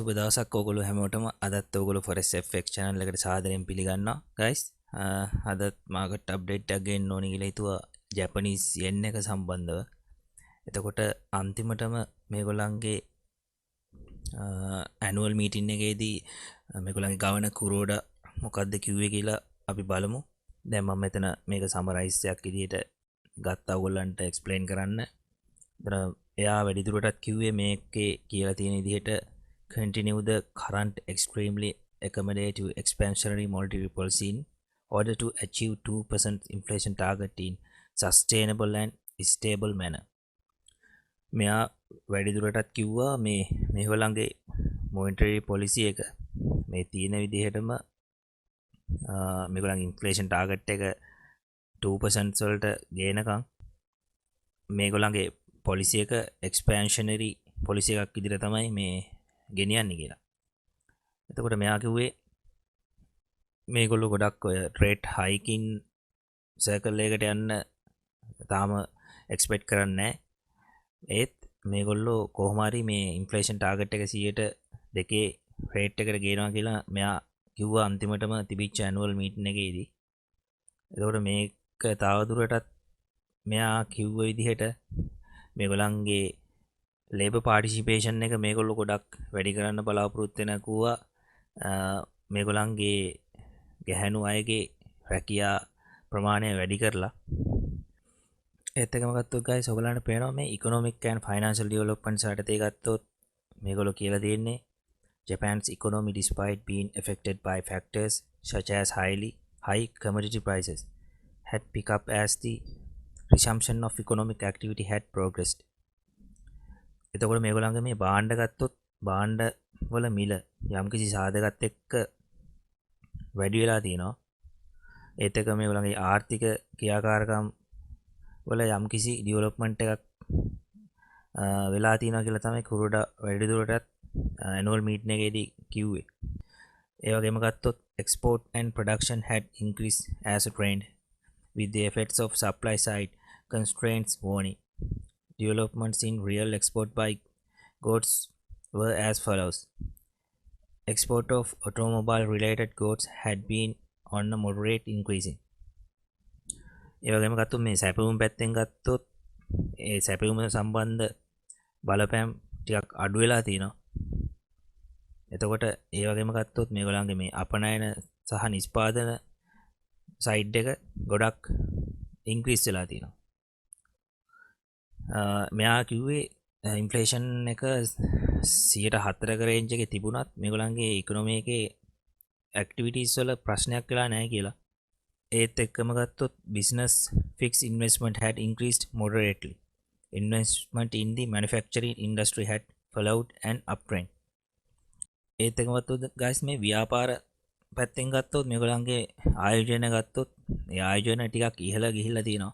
සුබ දවසක් ඕගොල්ලෝ හැමෝටම. අදත් ඕගොල්ලෝ FOREX FX channel එකට සාදරයෙන් පිළිගන්නවා guys. අදත් මාකට් අප්ඩේට් එකක් ගන්න ඕනි කියලා හිතුවා ජැපනීස් yen එක සම්බන්ධව. එතකොට අන්තිමටම මේගොල්ලන්ගේ annual meeting එකේදී මේගොල්ලන්ගේ ගවර්නර් කුරෝඩා මොකද්ද කිව්වේ කියලා අපි බලමු. දැන් මම මෙතන මේක සමරයිස් එකක් විදිහට ගත්තා ඔයගොල්ලන්ට එක්ස්ප්ලেইন කරන්න. එයා වැඩිදුරටත් කිව්වේ මේකේ කියලා තියෙන විදිහට continue the current extremely accommodative expansionary monetary policy in order to achieve 2% inflation target in sustainable and stable manner. මෙයා වැඩිදුරටත් කිව්වා මේගොල්ලන්ගේ monetary policy එක මේ තියෙන විදිහටම මේගොල්ලන්ගේ inflation target එක 2% වලට ගේනකම් මේගොල්ලන්ගේ policy එක expansionary policy එකක් විදිහට තමයි මේ ගෙනියන්නේ කියලා. එතකොට මෙයා කිව්වේ මේගොල්ලෝ ගොඩක් ඔය රේට් හයිකින් සර්කල් එකකට යන්න තාම එක්ස්පෙක්ට් කරන්නේ නැහැ. ඒත් මේගොල්ලෝ කොහොම හරි මේ ඉන්ෆ්ලේෂන් ටාගට් එක 102 රේට් එකට ගේනවා කියලා මෙයා කිව්වා අන්තිමටම තිබිච්ච ඇනුවල් මීටින් එකේදී. එතකොට මේක තවදුරටත් මෙයා කිව්ව විදිහට මේගොල්ලන්ගේ ලේබර් පාර්ටිසිපේෂන් එක මේගොල්ලෝ ගොඩක් වැඩි කරන්න බලාපොරොත්තු වෙන කිව්වා. මේගොල්ලන්ගේ ගැහැණු අයගේ රැකියා ප්‍රමාණය වැඩි කරලා. ඒත් එකම ගත්තොත් guys ඔයගලන්ට පේනවා මේ economic and financial development යටතේ ගත්තොත් මේගොල්ලෝ කියලා තියෙන්නේ Japan's economy despite being affected by factors such as high commodity prices had picked up as the resumption of economic activity had progressed. එතකොට මේගොල්ලන්ගේ මේ භාණ්ඩ ගත්තොත් භාණ්ඩ වල මිල යම්කිසි සාධකත් එක්ක වැඩි වෙලා තියෙනවා. ඒත් එක මේගොල්ලන්ගේ ආර්ථික ක්‍රියාකාරකම් වල යම්කිසි ඩෙවලොප්මන්ට් එකක් වෙලා තියෙනවා කියලා තමයි කුරුඩා වැඩිදුරටත් ඇනුවල් මීටින් එකේදී කිව්වේ. ඒ වගේම ගත්තොත් export and production had increased as a trend with the effects of supply side constraints warning. Developments in real export by goods were as follows. Export of automobile related goods had been on a moderate increasing. ඒ වගේම ගත්තොත් මේ සැපයුම් පැත්තෙන් ගත්තොත් ඒ සැපයුම සම්බන්ධ බලපෑම් ටිකක් අඩු වෙලා තියෙනවා. එතකොට ඒ වගේම ගත්තොත් මේගොල්ලන්ගේ මේ අපනයන සහ නිෂ්පාදන සයිඩ් එක ගොඩක් ඉන්ක්‍රීස් වෙලා තියෙනවා. මෙයා කිව්වේ ඉන්ෆ්ලේෂන් එක 104ක රේන්ජ් එකේ තිබුණත් මේගොල්ලන්ගේ ඉකොනොමි එකේ ඇක්ටිවිටීස් වල ප්‍රශ්නයක් වෙලා නැහැ කියලා. ඒත් එක්කම ගත්තොත් business fixed investment had increased moderately. Investment in the manufacturing industry had followed an uptrend. ඒත් එක්කම ගත්තොත් guys මේ ව්‍යාපාර පැත්තෙන් ගත්තොත් මේගොල්ලන්ගේ ආයෝජන ගත්තොත් ඒ ආයෝජන ටිකක් ඉහළ ගිහිල්ලා තියෙනවා.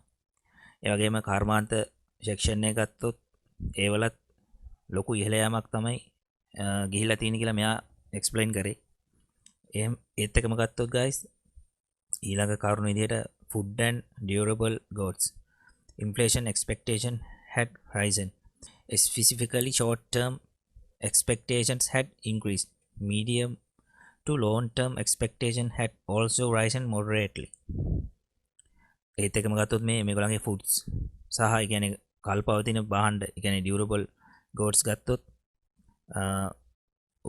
ඒ වගේම කර්මාන්ත සෙක්ෂන් එක ගත්තොත් ඒවලත් ලොකු ඉහළ යාමක් තමයි ගිහිල්ලා තියෙන කියලා මෙයා එක්ස්ප්ලেইন කරේ. ඒත් එකම ගත්තොත් guys ඊළඟ කරුණ විදිහට food and durable goods inflation expectation had risen. Specifically short term expectations had increased. Medium to long term expectation had also risen moderately. ඒත් එකම ගත්තොත් මේගොල්ලන්ගේ foods සහ ඒ කියන්නේ කල්පවතින භාණ්ඩ ඒ කියන්නේ durable goods ගත්තොත්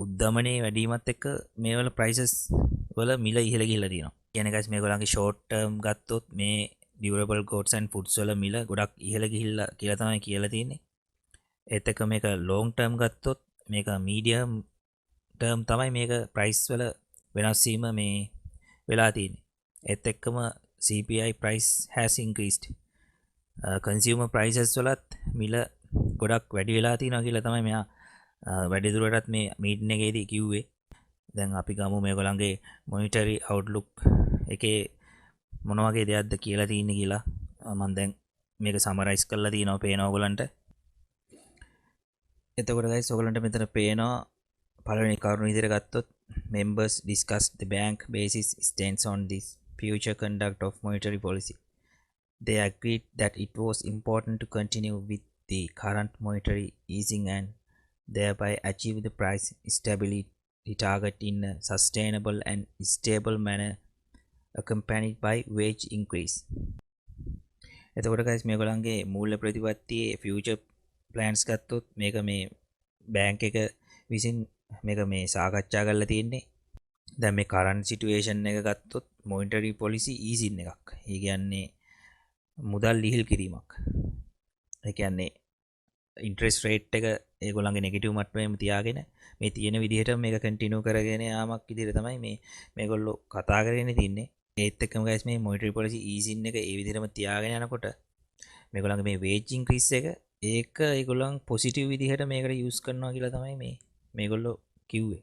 උද්දමනයේ වැඩිමත් එක්ක මේවල prices වල මිල ඉහළ ගිහිල්ලා තියෙනවා. කියන්නේ guys මේගොල්ලන්ගේ short term ගත්තොත් මේ durable goods and foods වල මිල ගොඩක් ඉහළ ගිහිල්ලා කියලා තමයි කියලා තියෙන්නේ. ඒත් එක්ක මේක long term ගත්තොත් මේක medium term තමයි මේක price වල වෙනස් වීම මේ වෙලා තියෙන්නේ. ඒත් එක්කම CPI price has increased. consumer prices වලත් මිල ගොඩක් වැඩි වෙලා තියෙනවා කියලා තමයි මෙයා වැඩිදුරටත් මේ මීටින් එකේදී කිව්වේ. දැන් අපි ගමු මේගොල්ලන්ගේ monetary outlook එකේ මොන වගේ දෙයක්ද කියලා තියෙන්නේ කියලා. මම දැන් මේක සමරයිස් කරලා තියෙනවා පේනවා ඔයගොල්ලන්ට. එතකොට guys ඔයගොල්ලන්ට මෙතන පේනවා පළවෙනි කරුණ විදිහට ගත්තොත් members discussed the bank basis stance on this future conduct of monetary policy. They agreed that it was important to continue with the current monetary easing and thereby achieve the price stability target in a sustainable and stable manner accompanied by wage increase. එතකොට guys මේගොල්ලන්ගේ මූල්‍ය ප්‍රතිපත්තියේ future plans ගත්තොත් මේක මේ bank එක විසින් මේක මේ සාකච්ඡා කරලා තියෙන්නේ. දැන් මේ current situation එක ගත්තොත් monetary policy easing එකක්. ඒ කියන්නේ මුදල් ලිහිල් කිරීමක්. ඒ කියන්නේ interest rate එක ඒගොල්ලන්ගේ negative මට්ටමේම තියාගෙන මේ තියෙන විදිහට මේක continue කරගෙන යාමක් විදිහට තමයි මේගොල්ලෝ කතා කරගෙන තින්නේ. ඒත් එක්කම guys මේ monetary policy easing එක ඒ විදිහටම තියාගෙන යනකොට මේගොල්ලන්ගේ මේ wage increase එක ඒක ඒගොල්ලන් positive විදිහට මේකට use කරනවා කියලා තමයි මේගොල්ලෝ කිව්වේ.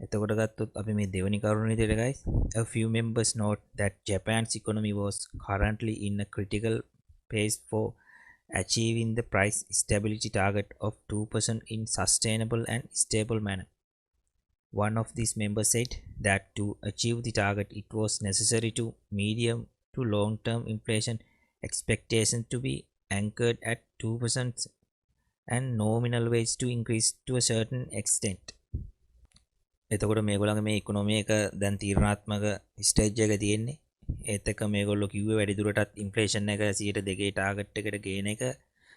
එතකොට ගත්තොත් අපි මේ දෙවෙනි කරුණ විදිහට guys, a few members note that Japan's economy was currently in a critical phase for achieving the price stability target of 2% in sustainable and stable manner. One of these members said that to achieve the target, it was necessary to medium to long-term inflation expectations to be anchored at 2% and nominal wage to increase to a certain extent. එතකොට මේගොල්ලන්ගේ මේ economy එක දැන් තීරණාත්මක stage එක තියෙන්නේ. ඒත් එක්ක මේගොල්ලෝ කිව්වේ වැඩිදුරටත් ඉන්ෆ්ලේෂන් එක 102 ටාගට් එකට ගේන එක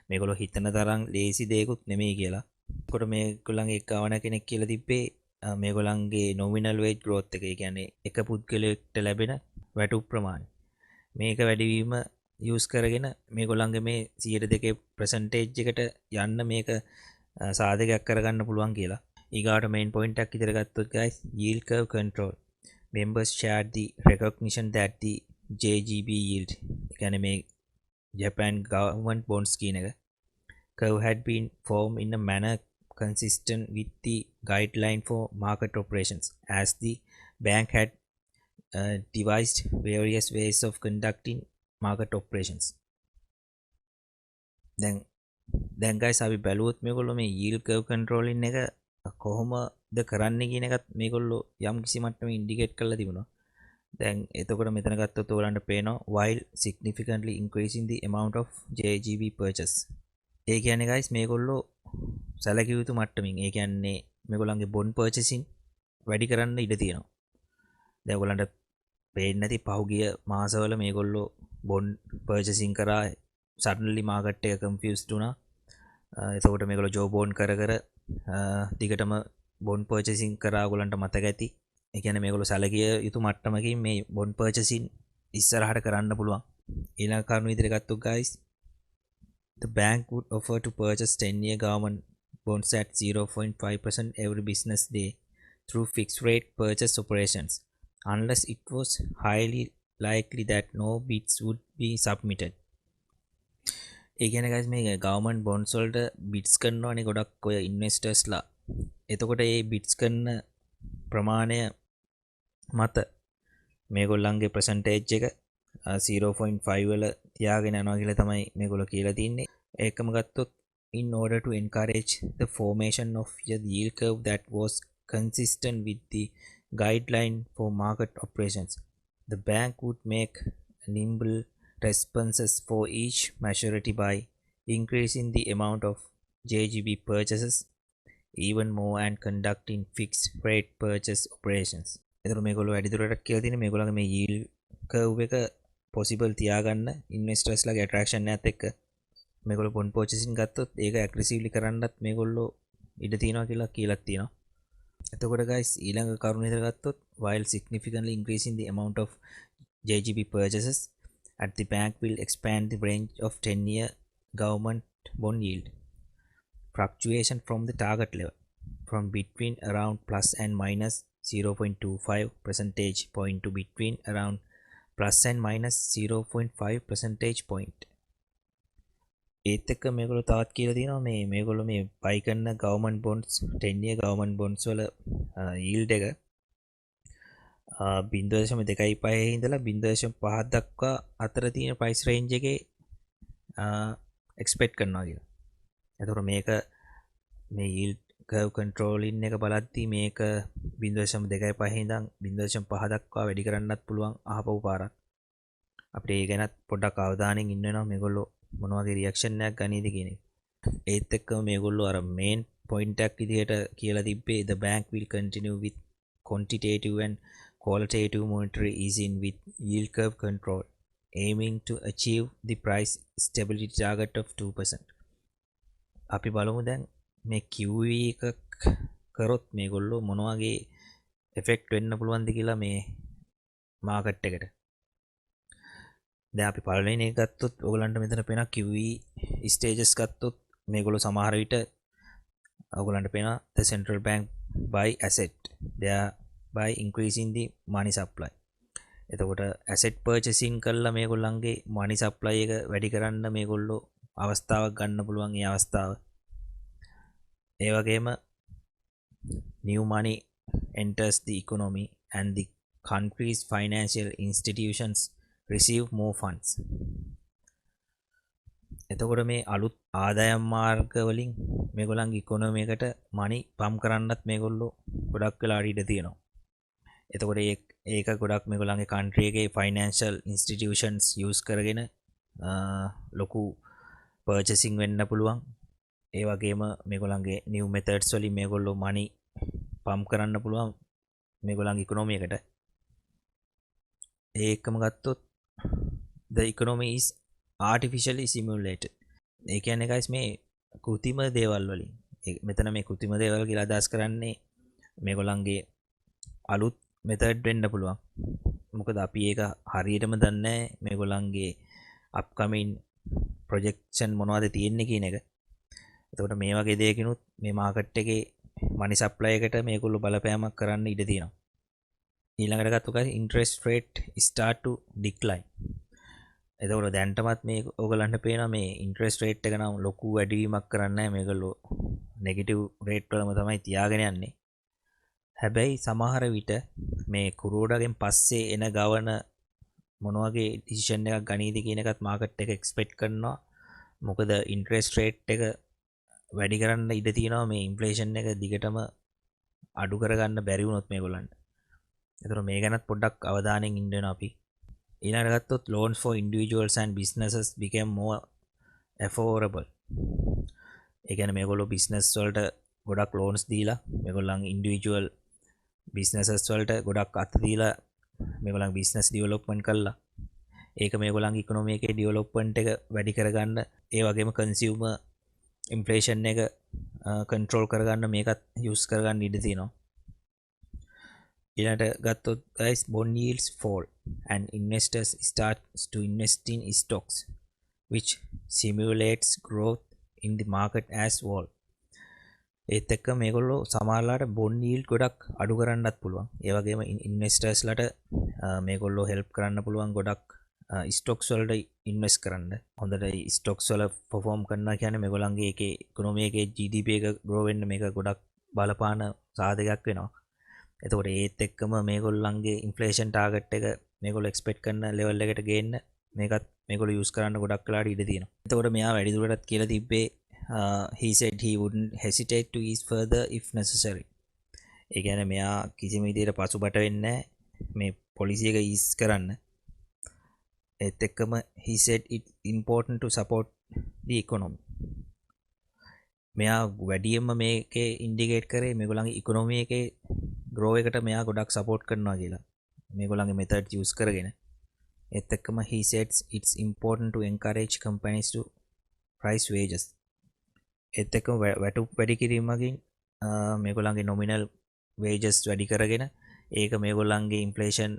මේගොල්ලෝ හිතන තරම් ලේසි දෙයක්ුත් නෙමෙයි කියලා. එතකොට මේගොල්ලන්ගේ එක්කවන කෙනෙක් කියලා තිබ්බේ මේගොල්ලන්ගේ nominal wage growth එක. ඒ කියන්නේ එක පුද්ගලයෙක්ට ලැබෙන වැටුප් ප්‍රමාණය. මේක වැඩිවීම යූස් කරගෙන මේගොල්ලන්ගේ මේ 102 percentage එකට යන්න මේක සාධකයක් කරගන්න පුළුවන් කියලා. ඊගාට main point එකක් ඉදිරියට ගත්තොත් guys, yield curve control. Members shared the recognition that the JGB yield, කියන්නේ මේ Japan government bonds කියන එක curve had been formed in a manner consistent with the guideline for market operations, as the bank had devised various ways of conducting market operations. දැන් guys අපි බැලුවොත් මේගොල්ලෝ මේ yield curve controlling එක කොහොමද කරන්නේ කියන එකත් මේගොල්ලෝ යම් කිසි මට්ටමක ඉන්ඩිකේට් කරලා තිබුණා. දැන් එතකොට මෙතන ගත්තොත් ඔයගලන්ට පේනවා while significantly increasing the amount of JGB purchase. ඒ කියන්නේ guys මේගොල්ලෝ සැලකිය යුතු මට්ටමින්, ඒ කියන්නේ මේගොල්ලන්ගේ bond purchasing වැඩි කරන්න ඉඩ තියෙනවා. දැන් ඔයගලන්ට පේන්නේ නැති පහුගිය මාසවල මේගොල්ලෝ bond purchasing කරා suddenly market එක confused වුණා. එතකොට මේගොල්ලෝ job bond කර දිගටම bond purchasing කරා ඔයගලන්ට මතක ඇති. ඒ කියන්නේ මේගොල්ලෝ සැලකිය යුතු මට්ටමකින් මේ bond purchasing ඉස්සරහට කරන්න පුළුවන්. ඊළඟ කරුණ විදිහට ගත්තොත් guys, the bank would offer to purchase 10-year government bonds at 0.5% every business day through fixed rate purchase operations, unless it was highly likely that no bids would be submitted. ඒ කියන්නේ guys මේ government bonds වලට bids කරනවානේ ගොඩක් ඔය investors ලා. එතකොට මේ bids කරන ප්‍රමාණය මත මේගොල්ලන්ගේ percentage එක 0.5 වල තියාගෙන යනවා කියලා තමයි මේගොල්ලෝ කියලා තින්නේ. ඒකම ගත්තොත් in order to encourage the formation of a yield curve that was consistent with the guideline for market operations, the bank would make nimble responses for each maturity by increasing the amount of JGB purchases even more and conducting fixed rate purchase operations. එතකොට මේගොල්ලෝ වැඩිදුරටත් කියලා තියෙන්නේ මේගොල්ලන්ගේ මේ yield curve එක possible තියාගන්න investors ලාගේ attraction එකත් එක්ක මේගොල්ලෝ bond purchasing ගත්තොත් ඒක aggressively කරන්නත් මේගොල්ලෝ ඉඩ තියනවා කියලා තියෙනවා. එතකොට guys ඊළඟ කරුණ විදිහට ගත්තොත් while significantly increasing the amount of JGB purchases at the bank will expand the range of 10-year government bond yield fluctuation from the target level from between around plus and minus 0.25 percentage point to between around plus and minus 0.5 percentage point. ඒත් එක්ක මේගොල්ලෝ තවත් කියලා තියෙනවා මේගොල්ලෝ මේ buy කරන government bonds 10-year government bonds වල yield එක 0.25 ඉඳලා 0.5 දක්වා අතර තියෙන price range එකේ expect කරනවා කියලා. එතකොට මේක මේ yield curve controlling එක බලද්දී මේක 0.25 ඉඳන් 0.5 දක්වා වැඩි කරන්නත් පුළුවන් අහපව පාරක්. අපිට ඒ ගැනත් පොඩ්ඩක් අවධානයෙන් ඉන්න වෙනවා මේගොල්ලෝ මොන වගේ රියැක්ෂන් එකක් ගනීද කියන එක. ඒත් එක්කම මේගොල්ලෝ අර මේන් point එකක් විදිහට කියලා තිබ්බේ the bank will continue with quantitative and qualitative monetary easing with yield curve control aiming to achieve the price stability target of 2%. අපි බලමු දැන් මේ QE එකක් කරොත් මේගොල්ලෝ මොන වගේ එෆෙක්ට් වෙන්න පුළුවන්ද කියලා මේ මාකට් එකට. දැන් අපි පළවෙනි එක ගත්තොත් ඕගලන්ට මෙතන පේනවා QE stages ගත්තොත් මේගොල්ලෝ සමහර විට ඕගලන්ට පේනවා the central bank buy asset thereby increasing the money supply. එතකොට asset purchasing කළා මේගොල්ලන්ගේ money supply එක වැඩි කරන්න මේගොල්ලෝ අවස්ථාවක් ගන්න පුළුවන්. ඒ අවස්ථාව ඒ වගේම new money enters the economy and the country's financial institutions receive more funds. එතකොට මේ අලුත් ආදායම් මාර්ග වලින් මේගොල්ලන්ගේ ඉකොනොමි එකට මනි පම්ප් කරන්නත් මේගොල්ලෝ ගොඩක් වෙලා ඉඩ තියෙනවා. එතකොට ඒක ගොඩක් මේගොල්ලන්ගේ country එකේ financial institutions use කරගෙන ලොකු purchasing වෙන්න පුළුවන්. ඒ වගේම මේගොල්ලන්ගේ new methods වලින් මේගොල්ලෝ money පම්ප් කරන්න පුළුවන් මේගොල්ලන්ගේ ඉකොනොමි එකට. ඒකම ගත්තොත් the economy is artificially simulated. ඒ කියන්නේ guys මේ කෘතිම දේවල් වලින් මෙතන මේ කෘතිම දේවල් කියලා අදහස් කරන්නේ මේගොල්ලන්ගේ අලුත් මෙතඩ් වෙන්න පුළුවන්. මොකද අපි ඒක හරියටම දන්නේ නැහැ මේගොල්ලන්ගේ අප්කමින් ප්‍රොජෙක්ෂන් මොනවද තියෙන්නේ කියන එක. එතකොට මේ වගේ දෙයකිනුත් මේ මාකට් එකේ මනි සප්ලයි එකට මේගොල්ලෝ බලපෑමක් කරන්න ඉඩ තියෙනවා. ඊළඟට ගත්තොත් interest rate start to decline. එතකොට දැන්ටමත් මේ ඕගලන්ට පේනවා මේ interest rate එක නම් ලොකු වැඩිවීමක් කරන්නේ නැහැ. මේගොල්ලෝ negative rate වලම තමයි තියාගෙන යන්නේ. හැබැයි සමහර විට මේ කුරෝඩාගෙන් පස්සේ එන ගවන මොන වගේ decision එකක් ගනීද කියන එකත් මාකට් එක expect කරනවා. මොකද interest rate එක වැඩි කරන්න ඉඩ තියෙනවා මේ inflation එක දිගටම අඩු කරගන්න බැරි වුණොත් මේගොල්ලන්ට. එතකොට මේ ගැනත් පොඩ්ඩක් අවධානයෙන් ඉන්න වෙනවා අපි. ඊළඟට ගත්තොත් loans for individuals and businesses became more affordable. ඒ කියන්නේ මේගොල්ලෝ business වලට ගොඩක් loans දීලා මේගොල්ලන් individual businesses වලට ගොඩක් අත දීලා මේගොල්ලන් business development කළා. ඒක මේගොල්ලන්ගේ economy එකේ development එක වැඩි කරගන්න ඒ වගේම consumer inflation එක control කරගන්න මේකත් use කරගන්න ඉඩ තියෙනවා. ඊළඟට ගත්තොත් guys bond yields fall and investors start to invest in stocks which simulates growth in the market as well. ඒත් එක්ක මේගොල්ලෝ සමහරලාට bond yield ගොඩක් අඩු කරන්නත් පුළුවන්. ඒ වගේම investors ලට මේගොල්ලෝ help කරන්න පුළුවන් ගොඩක් stocks වලට invest කරන්න. හොඳට stocks වල perform කරනවා කියන්නේ මේගොල්ලන්ගේ ඒකේ economy එකේ GDP එක grow වෙන්න මේක ගොඩක් බලපාන සාධකයක් වෙනවා. එතකොට ඒත් එක්කම මේගොල්ලන්ගේ ඉන්ෆ්ලේෂන් ටාගට් එක මේගොල්ලෝ එක්ස්පෙක්ට් කරන ලෙවල් එකට ගේන්න මේකත් මේගොල්ලෝ යූස් කරන්න ගොඩක් වෙලාට ඉඩ තියෙනවා. එතකොට මෙයා වැඩිදුරටත් කියලා තිබ්බේ he said he wouldn't hesitate to ease further if necessary. ඒ කියන්නේ මෙයා කිසිම විදිහට පසුබට වෙන්නේ මේ පොලිසි එක ඊස් කරන්න. ඒත් එක්කම he said it important to support the economy. මෙයා වැඩියෙන්ම මේකේ ඉන්ඩිකේට් කරේ මේගොල්ලන්ගේ ඉකොනොමි එකේ grow එකට මෙයා ගොඩක් සපෝට් කරනවා කියලා. මේගොල්ලන්ගේ method use කරගෙන. ඒත් එක්කම he says it's important to encourage companies to rise wages. ඒත් එක්කම වැටුප් වැඩි කිරීමකින් මේගොල්ලන්ගේ nominal wages වැඩි කරගෙන ඒක මේගොල්ලන්ගේ inflation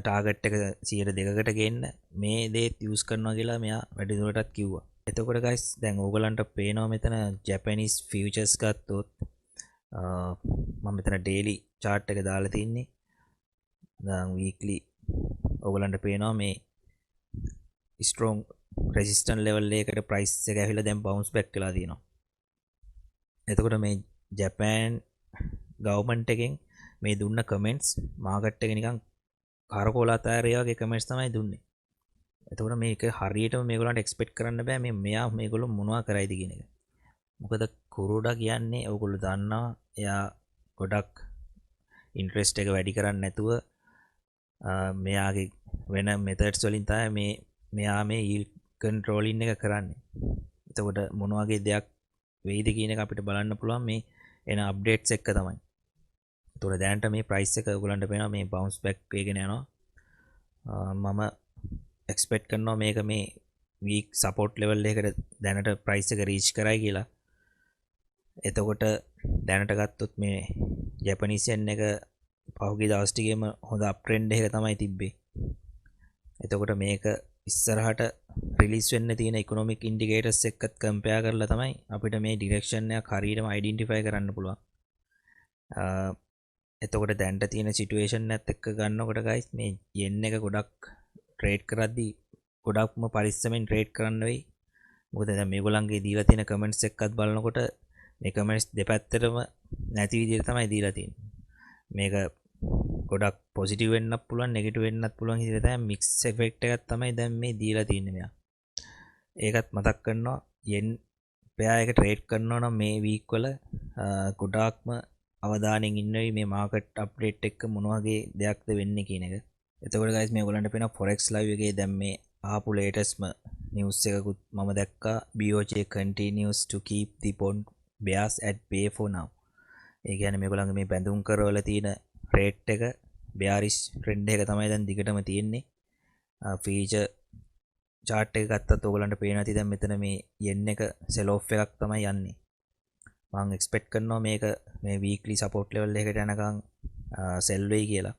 target එක 102කට ගේන්න මේ දේත් use කරනවා කියලා මෙයා වැඩිදුරටත් කිව්වා. එතකොට guys දැන් ඕගලන්ට පේනවා මෙතන Japanese futures ගත්තොත් මම මෙතන daily chart එක දාලා තින්නේ. දැන් weekly ඕගලන්ට පේනවා මේ strong resistance level එකකට price එක ඇවිල්ලා දැන් bounce back වෙලා තියෙනවා. එතකොට මේ Japan government එකෙන් මේ දුන්න comments market එක නිකන් කරකෝලාතෑරය වගේ comments තමයි දුන්නේ. එතකොට මේක හරියටම මේගොල්ලන්ට එක්ස්පෙක්ට් කරන්න බෑ මෙයා මේගොල්ලෝ මොනවා කරයිද කියන එක. මොකද කුරුඩා කියන්නේ ඔයගොල්ලෝ දන්නවා එයා ගොඩක් ඉන්ට්‍රෙස්ට් එක වැඩි කරන්නේ නැතුව මෙයාගේ වෙන මෙතඩ්ස් වලින් තමයි මෙයා මේ yield controlling එක කරන්නේ. එතකොට මොන වගේ දෙයක් වෙයිද කියන එක අපිට බලන්න පුළුවන් මේ එන අප්ඩේට්ස් එක්ක තමයි. ඒතකොට දැනට මේ ප්‍රයිස් එක ඔයගලන්ට පේනවා මේ බවුන්ස් බෑක් වෙගෙන යනවා. මම එක්ස්පෙක්ට් කරනවා මේක මේ වීක් සපෝට් ලෙවල් එකකට දැනට ප්‍රයිස් එක රීච් කරයි කියලා. එතකොට දැනට ගත්තොත් මේ ජැපනීස් යෙන් එක පහුගිය දවස් ටිකේම හොඳ අප් ට්‍රෙන්ඩ් එකක තමයි තිබ්බේ. එතකොට මේක ඉස්සරහට රිලිස් වෙන්න තියෙන ඉකොනොමික් ඉන්ඩිකේටර්ස් එක්කත් කම්පෙයාර් කරලා තමයි අපිට මේ ඩිරෙක්ෂන් එක හරියටම අයිඩෙන්ටිෆයි කරන්න පුළුවන්. එතකොට දැන්ට තියෙන සිටුවේෂන් එකත් එක්ක ගන්නකොට ගයිස් මේ යෙන් එක ගොඩක් ට්‍රේඩ් කරද්දී ගොඩක්ම පරිස්සමෙන් ට්‍රේඩ් කරන්න වෙයි. මොකද දැන් මේගොල්ලන්ගේ දීලා තියෙන කමෙන්ට්ස් එක්කත් බලනකොට මේ කමෙන්ට්ස් දෙපැත්තටම නැති විදිහට තමයි දීලා තියෙන්නේ. මේක ගොඩක් පොසිටිව් වෙන්නත් පුළුවන් නෙගටිව් වෙන්නත් පුළුවන් විදිහට තමයි මික්ස් ඉෆෙක්ට් එකක් තමයි දැන් මේ දීලා තින්නේ මෙයා. ඒකත් මතක් කරනවා yen පෙයා එක ට්‍රේඩ් කරනවා නම් මේ වීක් වල ගොඩාක්ම අවධානයෙන් ඉන්න වෙයි මේ මාකට් අප්ඩේට් එක මොන වගේ දෙයක්ද වෙන්නේ කියන එක. එතකොට guys මේ ඔයගලන්ට පේනවා FOREX live එකේ දැන් මේ ආපු latestම news එකකුත් මම දැක්කා BOJ continues to keep the bond bears at bay for now. ඒ කියන්නේ මේගොල්ලන්ගේ මේ බැඳුම් කරවල තියෙන රේට් එක bearish trend එක තමයි දැන් දිගටම තියෙන්නේ. ෆීචර් chart එක ගත්තත් ඔයගලන්ට පේනවා ඇති දැන් මෙතන මේ yen එක sell off එකක් තමයි යන්නේ. මම එක්ස්පෙක්ට් කරනවා මේක මේ weekly support level එකකට යනකම් sell වෙයි කියලා.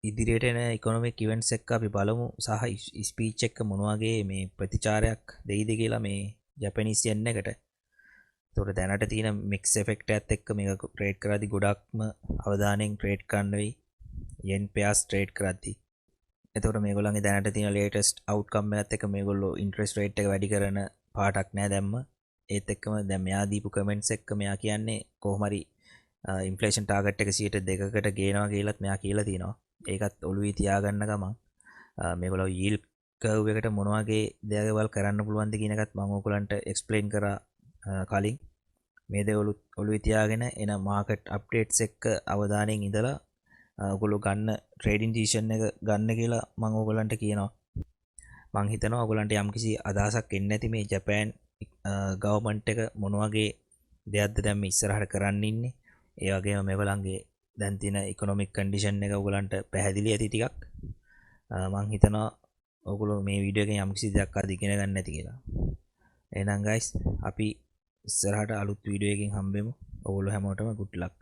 ඉදිරියට එන ඉකොනොමික් ඉවෙන්ට්ස් එක්ක අපි බලමු සහ ස්පීච් එක මොන වගේ මේ ප්‍රතිචාරයක් දෙයිද කියලා මේ ජපනීස් yen එකට. ඒතකොට දැනට තියෙන මික්ස් ඉෆෙක්ට් එකත් එක්ක මේක ට්‍රේඩ් කරද්දී ගොඩක්ම අවධානයෙන් ට්‍රේඩ් කරන්න වෙයි yen pairs ට්‍රේඩ් කරද්දී. එතකොට මේගොල්ලන්ගේ දැනට තියෙන ලේටස්ට් අවුට්කම් එකත් එක්ක මේගොල්ලෝ ඉන්ට්‍රෙස්ට් රේට් එක වැඩි කරන පාටක් නෑ දැම්ම. ඒත් එක්කම දැන් මෙයා දීපු කමෙන්ට්ස් එක්ක මෙයා කියන්නේ කොහොම හරි ඉන්ෆ්ලේෂන් ටාගට් එක 2%කට ගේනවා කියලාත් මෙයා කියලා තියෙනවා. ඒකත් ඔළුවේ තියාගන්න ගමන් මේගොල්ලෝ yield curve එකට මොන වගේ දේවල් කරන්න පුළුවන්ද කියන එකත් මම ඔයගලන්ට එක්ස්ප්ලেইন කරා කලින්. මේ දේවල් ඔළුවේ තියාගෙන එන මාකට් අප්ඩේට්ස් එක්ක අවධානයෙන් ඉඳලා ඔයගොල්ලෝ ගන්න ට්‍රේඩින් ඩිසිෂන් එක ගන්න කියලා මම ඔයගලන්ට කියනවා. මම හිතනවා ඔයගලන්ට යම්කිසි අදහසක් එන්නේ නැති මේ ජපාන් ගවර්න්මන්ට් එක මොන වගේ දෙයක්ද දැන් මේ ඉස්සරහට කරන්න ඉන්නේ. ඒ වගේම මේගොල්ලන්ගේ දැන් තියෙන ඉකොනොමික් කන්ඩිෂන් එක ඔයගලන්ට පැහැදිලි ඇති ටිකක්. මම හිතනවා ඔයගොල්ලෝ මේ වීඩියෝ එකෙන් යම්කිසි දෙයක් අද ඉගෙන ගන්න ඇති කියලා. එහෙනම් guys අපි ඉස්සරහට අලුත් වීඩියෝ එකකින් හම්බෙමු. ඔයගොල්ලෝ හැමෝටම good luck.